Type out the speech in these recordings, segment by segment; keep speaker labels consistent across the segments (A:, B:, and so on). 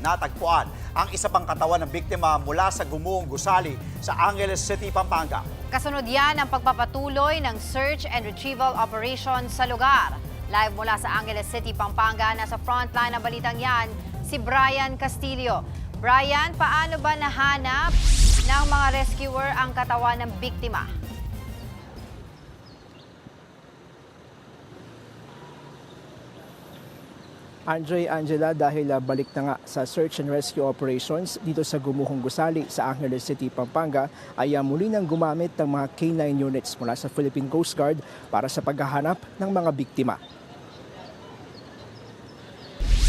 A: natagpuan ang isa pang katawan ng biktima mula sa gumuhong gusali sa Angeles City, Pampanga.
B: Kasunod yan ang pagpapatuloy ng search and retrieval operation sa lugar. Live mula sa Angeles City, Pampanga, nasa frontline ng balitang yan, si Brian Castillo. Brian, paano ba nahanap ng mga rescuer ang katawan ng biktima?
C: Andre, Angela, dahil balik na nga sa search and rescue operations dito sa gumuhong gusali sa Angeles City, Pampanga, ay muli nang gumamit ng mga K9 units mula sa Philippine Coast Guard para sa paghahanap ng mga biktima.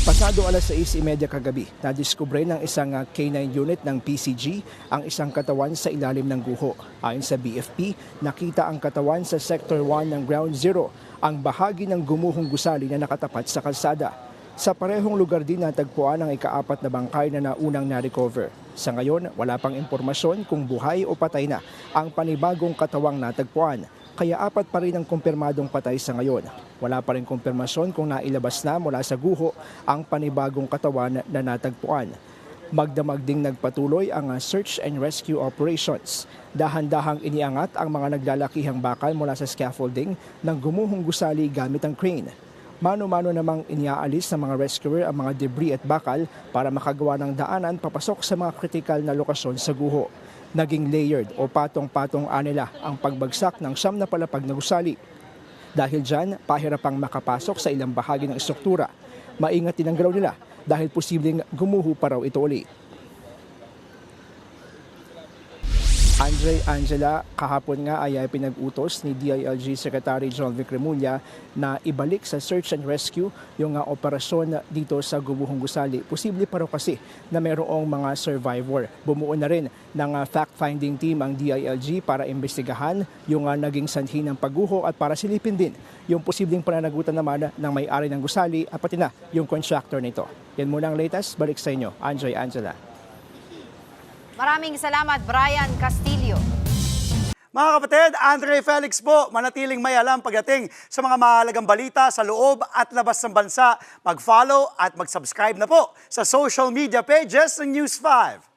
C: Pasado alas 6:30 kagabi, nadiskubre ng isang K9 unit ng PCG ang isang katawan sa ilalim ng guho. Ayon sa BFP, nakita ang katawan sa Sector 1 ng Ground Zero, ang bahagi ng gumuhong gusali na nakatapat sa kalsada. Sa parehong lugar din natagpuan ang ika-4 na bangkay na naunang na-recover. Sa ngayon, wala pang impormasyon kung buhay o patay na ang panibagong katawang natagpuan. Kaya 4 pa rin ang kumpirmadong patay sa ngayon. Wala pa rin kumpirmasyon kung nailabas na mula sa guho ang panibagong katawan na natagpuan. Magdamag ding nagpatuloy ang search and rescue operations. Dahan-dahang iniangat ang mga naglalakihang bakal mula sa scaffolding ng gumuhong gusali gamit ang crane. Mano-mano namang iniaalis ng mga rescuer ang mga debris at bakal para makagawa ng daanan papasok sa mga kritikal na lokasyon sa guho. Naging layered o patong-patong anila ang pagbagsak ng 9 na palapag na gusali. Dahil dyan, pahirapang makapasok sa ilang bahagi ng estruktura. Maingat din ang galaw nila dahil posibleng gumuho pa raw ito ulit. Andre, Angela, kahapon nga ay pinag-utos ni DILG Secretary John Vic Remulla na ibalik sa search and rescue yung operasyon dito sa gumuhong gusali. Posible pa raw kasi na mayroong mga survivor. Bumuo na rin ng fact-finding team ang DILG para imbestigahan yung naging sanhi ng pagguho at para silipin din yung posibleng pananagutan naman ng may-ari ng gusali at pati na yung contractor nito. Yan muna ang latest. Balik sa inyo, Andre, Angela.
B: Maraming salamat, Brian Castillo.
A: Mga kapatid, Andre Felix po, manatiling may alam pagdating sa mga mahalagang balita sa loob at labas ng bansa. Mag-follow at mag-subscribe na po sa social media pages ng News 5.